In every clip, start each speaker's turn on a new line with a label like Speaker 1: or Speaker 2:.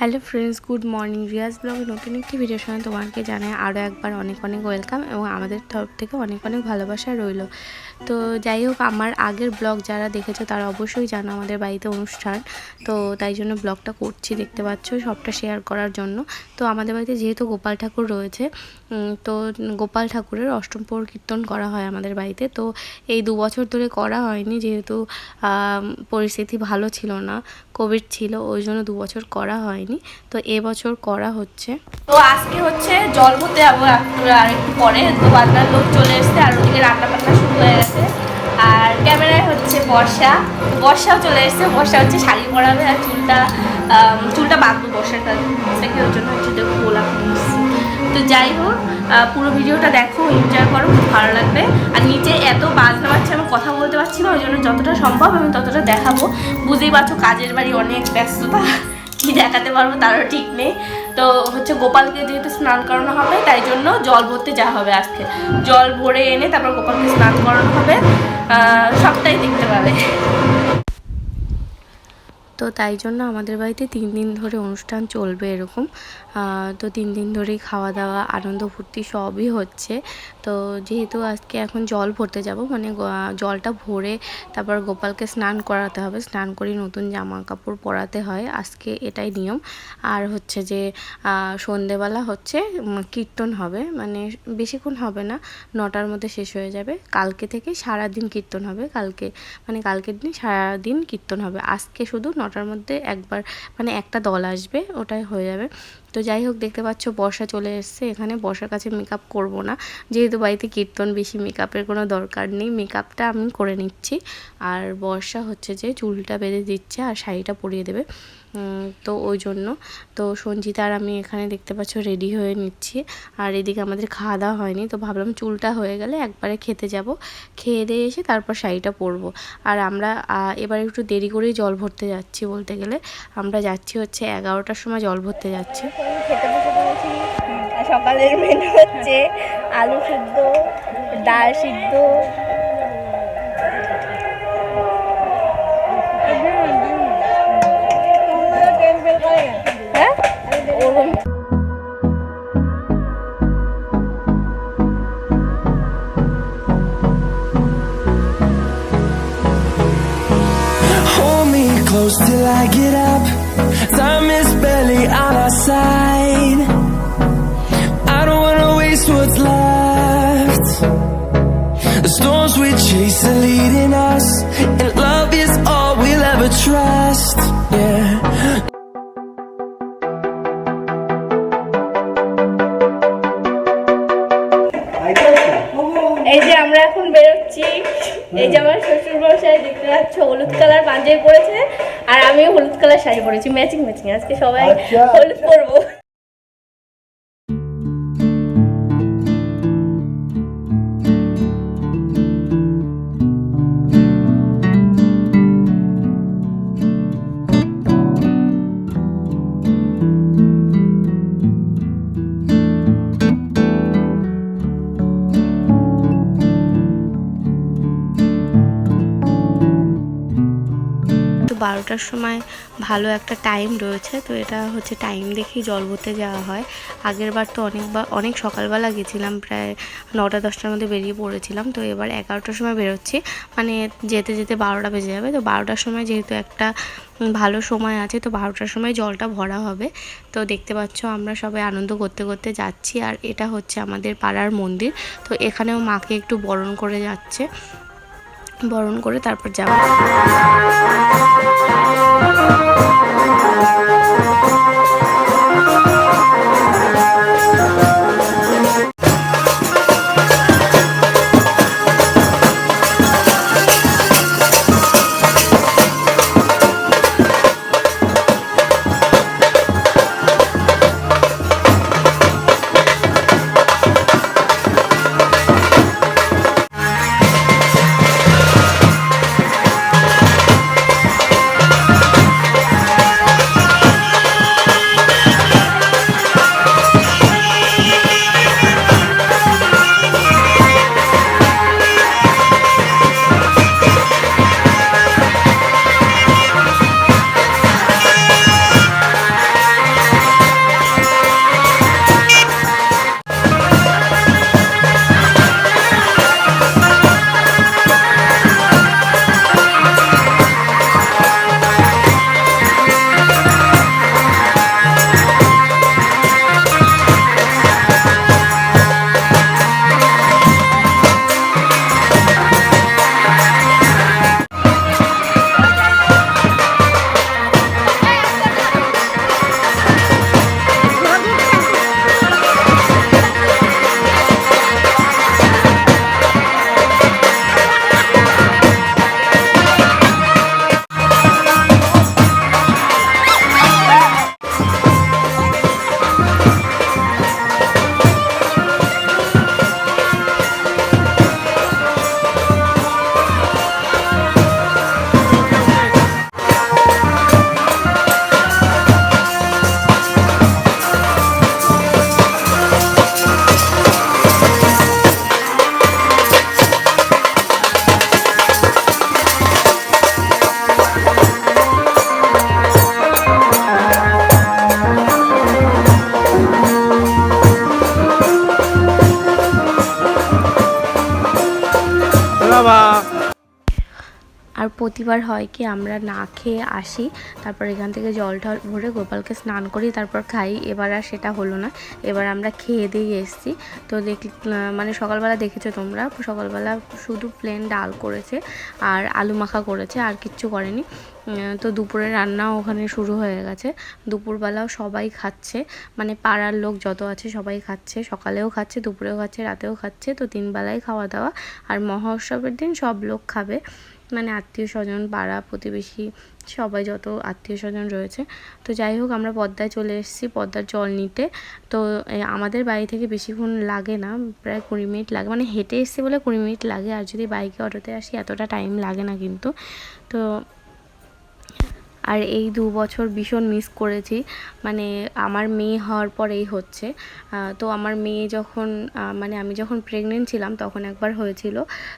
Speaker 1: Hello friends, good morning. Riyaz ব্লগে নতুন একটি ভিডিওর সঙ্গে তোমাকে জানাই আরও একবার অনেক অনেক ওয়েলকাম এবং আমাদের তরফ থেকে অনেক অনেক ভালোবাসা রইল। তো যাই হোক, আমার আগের ব্লগ যারা দেখেছো তারা অবশ্যই জানো আমাদের বাড়িতে অনুষ্ঠান, তো তাই জন্য ব্লগটা করছি, দেখতে পাচ্ছ, সবটা শেয়ার করার জন্য। তো আমাদের বাড়িতে যেহেতু গোপাল ঠাকুর রয়েছে, তো গোপাল ঠাকুরের অষ্টম প্রহর কীর্তন করা হয় আমাদের বাড়িতে। তো এই 2 বছর ধরে করা হয়নি, যেহেতু পরিস্থিতি ভালো ছিল না, কোভিড ছিল, ওই জন্য 2 বছর করা হয়নি। তো এবছর করা হচ্ছে। তো আজকে হচ্ছে জল ভরতে যাবো আর একটু পরে। তো বাজার লোক চলে এসছে আর ওদিকে রান্না বান্না শুরু হয়ে গেছে। আর ক্যামেরায় হচ্ছে বর্ষাও চলে এসছে। বর্ষা হচ্ছে শাড়ি পরাবে আর চুলটা বাঁধবো বর্ষার থেকে, ওই জন্য হচ্ছে দেখো গোলাপ। তো যাই হোক, পুরো ভিডিওটা দেখো, এনজয় করো, খুব ভালো লাগবে। আর নিচে এত বাজনা বাজছে, আমি কথা বলতে পারছি না, ওই জন্য যতটা সম্ভব আমি ততটা দেখাবো। বুঝতেই পারছো কাজের বাড়ি অনেক ব্যস্ততা, কি দেখাতে পারবো তারও ঠিক নেই। তো হচ্ছে গোপালকে যেহেতু স্নান করানো হবে, তাই জন্য জল ভরতে যাওয়া হবে। আজকে জল ভরে এনে তারপর গোপালকে স্নান করানো হবে, সবটাই দেখতে পাবে। তো তাই জন্য আমাদের বাড়িতে 3 দিন ধরে অনুষ্ঠান চলবে এরকম। তো 3 দিন ধরেই খাওয়া দাওয়া, আনন্দ ফুর্তি সবই হচ্ছে। তো যেহেতু আজকে এখন জল ভরতে যাব, মানে জলটা ভরে তারপর গোপালকে স্নান করাতে হবে, স্নান করে নতুন জামা কাপড় পরাতে হয়, আজকে এটাই নিয়ম। আর হচ্ছে যে সন্ধেবেলা হচ্ছে কীর্তন হবে, মানে বেশিক্ষণ হবে না, 9টার মধ্যে শেষ হয়ে যাবে। কালকে থেকে সারাদিন কীর্তন হবে, কালকের দিন সারাদিন কীর্তন হবে। আজকে শুধু 9টার মধ্যে একবার, মানে একটা দল আসবে, ওটাই হয়ে যাবে। তো যাই হোক, দেখতে পাচ্ছ বর্ষা চলে এসছে এখানে। বর্ষার কাছে মেকআপ করব না, যেহেতু বাড়িতে কীর্তন, বেশি মেকআপের কোনো দরকার নেই, মেকআপটা আমি করে নিচ্ছি। আর বর্ষা হচ্ছে যে চুলটা বেঁধে দিচ্ছে আর শাড়িটা পরিয়ে দেবে, তো ওই জন্য। তো সঞ্জিতা আর আমি এখানে দেখতে পাচ্ছ রেডি হয়ে নিচ্ছি। আর এদিকে আমাদের খাওয়া দাওয়া হয়নি, তো ভাবলাম চুলটা হয়ে গেলে একবারে খেতে যাব, খেয়ে দিয়ে এসে তারপর শাড়িটা পরবো। আর আমরা এবার একটু দেরি করেই জল ভরতে যাচ্ছি, বলতে গেলে আমরা যাচ্ছি হচ্ছে 11টার সময় জল ভরতে যাচ্ছি। খেতে বসে পড়েছি। সকালের মেনু হচ্ছে আলু সিদ্ধ, ডাল সিদ্ধ,
Speaker 2: close till I get up. Time is barely on our side. I don't wanna waste what's left. The storms we chase are leading us, and love is all we'll ever trust. Yeah.
Speaker 1: এই যে আমরা এখন বেরোচ্ছি। এই যে আমার শ্বশুর মশাই, দেখতে পাচ্ছ, হলুদ কালার পাঞ্জাবি পরেছে আর আমিও হলুদ কালার শাড়ি পরেছি, ম্যাচিং আজকে সবাই হলুদ পরবো। তো 12টার সময় ভালো একটা টাইম রয়েছে, তো এটা হচ্ছে টাইম দেখেই জল ভরতে যাওয়া হয়। আগের বার তো অনেক সকালবেলা গেছিলাম, প্রায় 9টা-10টার মধ্যে বেরিয়ে পড়েছিলাম। তো এবার 11টার সময় বেরোচ্ছি, মানে যেতে যেতে 12টা বেজে যাবে। তো 12টার সময় যেহেতু একটা ভালো সময় আছে, তো 12টার সময় জলটা ভরা হবে। তো দেখতে পাচ্ছ আমরা সবাই আনন্দ করতে করতে যাচ্ছি। আর এটা হচ্ছে আমাদের পাড়ার মন্দির, তো এখানেও মাকে একটু বরণ করে যাচ্ছে, বরণ করে তারপর যাব। প্রতিবার হয় কি আমরা না খেয়ে আসি, তারপর এখান থেকে জল টল ভরে গোপালকে স্নান করি, তারপর খাই। এবার আর সেটা হলো না, এবার আমরা খেয়ে দিয়ে এসেছি। তো মানে সকালবেলা দেখেছো তোমরা, সকালবেলা শুধু প্লেন ডাল করেছে আর আলু মাখা করেছে, আর কিচ্ছু করেনি। তো দুপুরে রান্নাও ওখানে শুরু হয়ে গেছে, দুপুরবেলাও সবাই খাচ্ছে, মানে পাড়ার লোক যত আছে সবাই খাচ্ছে, সকালেও খাচ্ছে, দুপুরেও খাচ্ছে, রাতেও খাচ্ছে। তো 3 বেলায় খাওয়া দাওয়া। আর মহোৎসবের দিন সব লোক খাবে, মানে আত্মীয় স্বজন, পাড়া প্রতিবেশী সবাই, যত আত্মীয় স্বজন রয়েছে। তো যাই হোক, আমরা পদ্মায় চলে এসেছি পদ্মার জল নিতে। তো আমাদের বাড়ি থেকে বেশিক্ষণ লাগে না, প্রায় 20 মিনিট লাগে, মানে হেঁটে এসেছি বলে 20 মিনিট লাগে, আর যদি বাইকে অটোতে আসি এতটা টাইম লাগে না কিন্তু। তো আর এই 2 বছর ভীষণ মিস করেছি, মানে আমার মেয়ে হওয়ার পরেই হচ্ছে। তো আমার মেয়ে যখন মানে আমি যখন প্রেগনেন্ট ছিলাম তখন একবার হয়েছিল,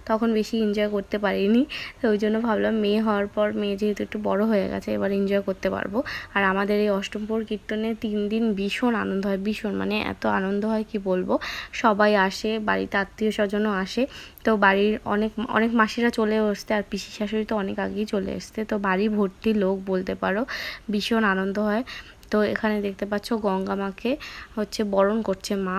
Speaker 1: তখন বেশি এনজয় করতে পারিনি। তো ওই জন্য ভাবলাম মেয়ে হওয়ার পর, মেয়ে যেহেতু একটু বড় হয়ে গেছে, এবার এনজয় করতে পারবো। আর আমাদের এই অষ্টমপুর কীর্তনে 3 দিন ভীষণ আনন্দ হয়, ভীষণ, মানে এত আনন্দ হয় কি বলবো। সবাই আসে, বাড়িতে আত্মীয় স্বজনও আসে। তো বাড়ির অনেক অনেক মাসিরা চলেও আসতে, আর পিসি শাশুড়ি তো অনেক আগেই চলে আসতে। তো বাড়ি ভর্তি লোক বলতে পারো, ভীষণ আনন্দ হয়। তো এখানে দেখতে পাচ্ছ গঙ্গা মাকে হচ্ছে বরণ করছে মা।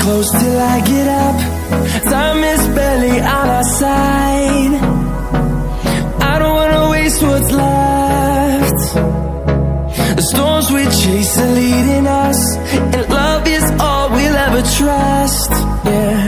Speaker 2: Close till I get up. Time is barely on our side. I don't wanna waste what's left. The storms we chase are leading us, and love is all we'll ever trust. Yeah.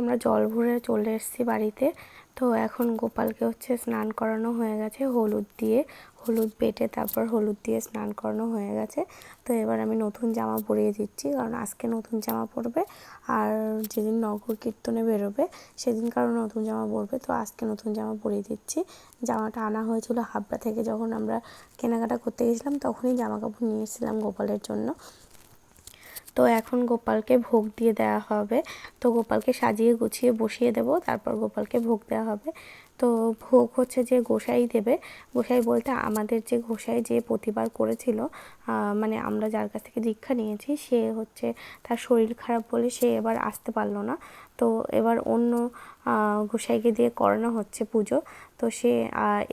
Speaker 1: আমরা জল ভরে চলে এসেছি বাড়িতে। তো এখন গোপালকে হচ্ছে স্নান করানো হয়ে গেছে হলুদ দিয়ে, হলুদ বেটে তারপর হলুদ দিয়ে স্নান করানো হয়ে গেছে। তো এবার আমি নতুন জামা পরিয়ে দিচ্ছি, কারণ আজকে নতুন জামা পরবে, আর যেদিন নগর কীর্তনে বেরোবে সেদিন কারো নতুন জামা পরবে। তো আজকে নতুন জামা পরিয়ে দিচ্ছি। জামাটা আনা হয়েছিল হাবড়া থেকে, যখন আমরা কেনাকাটা করতে গেছিলাম তখনই জামা কাপড় নিয়ে এসেছিলাম গোপালের জন্য। তো এখন গোপালকে ভোগ দিয়ে দেওয়া হবে। তো গোপালকে সাজিয়ে গুছিয়ে বসিয়ে দেব, তারপর গোপালকে ভোগ দেওয়া হবে। তো ভোগ হচ্ছে যে গোসাই দেবে, গোসাই বলতে আমাদের যে গোসাই যে প্রতিবার করেছিল, মানে আমরা যার কাছ থেকে দীক্ষা নিয়েছি, সে হচ্ছে তার শরীর খারাপ বলে সে এবার আসতে পারলো না। তো এবার অন্য গোসাইকে দিয়ে করানো হচ্ছে পুজো। তো সে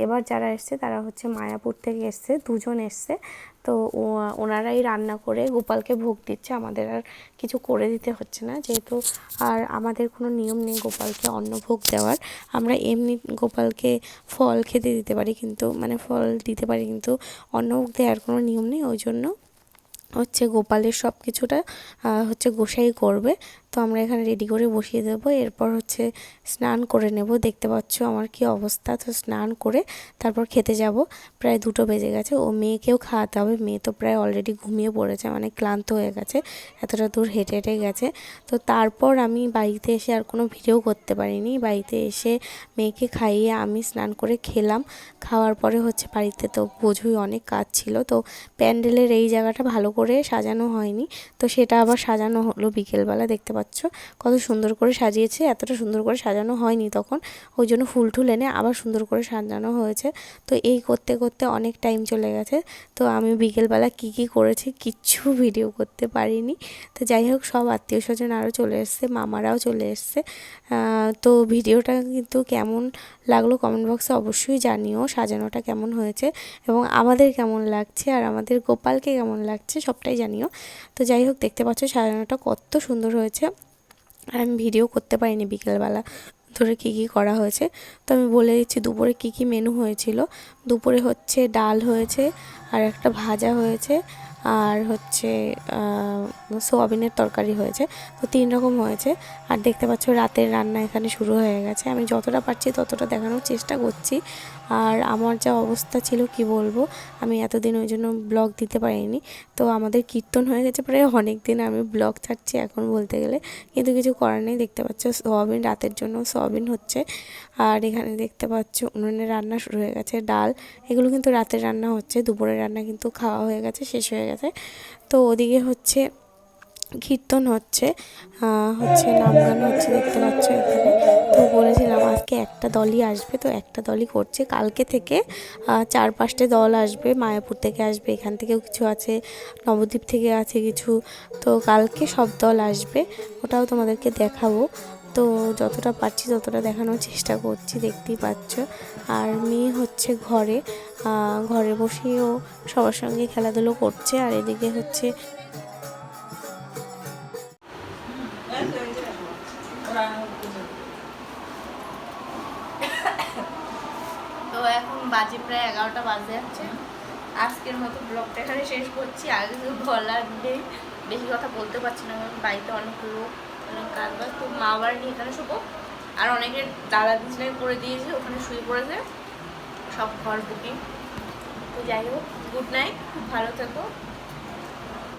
Speaker 1: এবার যারা এসছে তারা হচ্ছে মায়াপুর থেকে এসছে, দুজন এসছে। তো ওনারাই রান্না করে গোপালকে ভোগ দিচ্ছে, আমাদের আর কিছু করে দিতে হচ্ছে না, যেহেতু আর আমাদের কোনো নিয়ম নেই গোপালকে অন্নভোগ দেওয়ার। আমরা এমনি গোপালকে ফল খেতে দিতে পারি, কিন্তু মানে ফল দিতে পারি, কিন্তু অন্নভোগ দেওয়ার কোনো নিয়ম নেই। ওই জন্য হচ্ছে গোপালের সব কিছুটা হচ্ছে গোসাই করবে। তো আমরা এখানে রেডি করে বসিয়ে দেবো। এরপর হচ্ছে স্নান করে নেব, দেখতে পাচ্ছ আমার কি অবস্থা। তো স্নান করে তারপর খেতে যাব। প্রায় 2টো বেজে গেছে, ও মেয়েকেও খাওয়াতে হবে। মেয়ে তো প্রায় অলরেডি ঘুমিয়ে পড়েছে, মানে ক্লান্ত হয়ে গেছে, এতটা দূর হেঁটে হেঁটে গেছে। তো তারপর আমি বাড়িতে এসে আর কোনো ভিডিও করতে পারিনি। বাড়িতে এসে মেয়েকে খাইয়ে আমি স্নান করে খেলাম। খাওয়ার পরে হচ্ছে বাড়িতে তো বোঝোই অনেক কাজ ছিল। তো প্যান্ডেলের এই জায়গাটা ভালো করে সাজানো হয়নি, তো সেটা আবার সাজানো হলো বিকেলবেলা। দেখতে পাচ্ছ কত সুন্দর করে সাজিয়েছে, এতটা সুন্দর করে সাজানো হয়নি তখন, ওই জন্য ফুল টুল এনে আবার সুন্দর করে সাজানো হয়েছে। তো এই করতে করতে অনেক টাইম চলে গেছে। তো আমি বিকেলবেলা কি কি করেছি কিচ্ছু ভিডিও করতে পারিনি। তো যাই হোক, সব আত্মীয় স্বজন আরও চলে এসছে, মামারাও চলে এসছে। তো ভিডিওটা কিন্তু কেমন লাগলো কমেন্ট বক্সে অবশ্যই জানিও, সাজানোটা কেমন হয়েছে এবং আমাদের কেমন লাগছে আর আমাদের গোপালকে কেমন লাগছে সবটাই জানিও। তো যাই হোক, দেখতে পাচ্ছ সাজানোটা কত সুন্দর হয়েছে। আমি ভিডিও করতে পারিনি বিকেলবেলা ধরে কী কী করা হয়েছে। তো আমি বলে দিচ্ছি দুপুরে কী কী মেনু হয়েছিল। দুপুরে হচ্ছে ডাল হয়েছে, আর একটা ভাজা হয়েছে, আর হচ্ছে সোয়াবিনের তরকারি হয়েছে। তো 3 রকম হয়েছে। আর দেখতে পাচ্ছ রাতের রান্না এখানে শুরু হয়ে গেছে। আমি যতটা পারছি ততটা দেখানোর চেষ্টা করছি। আর আমার যা অবস্থা ছিল কি বলবো, আমি এতদিন ওই জন্য ব্লগ দিতে পারিনি। তো আমাদের কীর্তন হয়ে গেছে প্রায় অনেক দিন, আমি ব্লগ ছাড়ছি এখন বলতে গেলে, কিন্তু কিছু করার নেই। দেখতে পাচ্ছ সোয়াবিন, রাতের জন্য সোয়াবিন হচ্ছে। আর এখানে দেখতে পাচ্ছ উনুনে রান্না শুরু হয়ে গেছে। ডাল, এগুলো কিন্তু রাতের রান্না হচ্ছে, দুপুরের রান্না কিন্তু খাওয়া হয়ে গেছে, শেষ হয়ে গেছে। তো ওদিকে হচ্ছে কীর্তন হচ্ছে, নাম গান হচ্ছে, দেখতে পাচ্ছ এখানে। তো বলেছিলাম আজকে একটা দলই আসবে, তো একটা দলই করছে। কালকে থেকে 4-5টে দল আসবে, মায়াপুর থেকে আসবে, এখান থেকেও কিছু আছে, নবদ্বীপ থেকে আছে কিছু। তো কালকে সব দল আসবে, ওটাও তোমাদেরকে দেখাবো। তো যতটা পারছি ততটা দেখানোর চেষ্টা করছি, দেখতেই পাচ্ছ। আর মেয়ে হচ্ছে ঘরে বসেও সবার সঙ্গে খেলাধুলো করছে। আর এদিকে হচ্ছে তো এখন বাজে প্রায় 11টা বাজে যাচ্ছে। আজকের মতো ব্লগটা এখানে শেষ করছি। আর কিছু বলার নেই, বেশি কথা বলতে পারছি না, কারণ বাড়িতে অনেক লোক, অনেক কাজ বাজ। তো মা বাড়ি নিয়ে এখানে শুবো, আর অনেকের দাদা বিছনায় করে দিয়েছে, ওখানে শুয়ে পড়েছে, সব ঘর বুকিং। তো যাই হোক, গুড নাইট, খুব ভালো থেকো।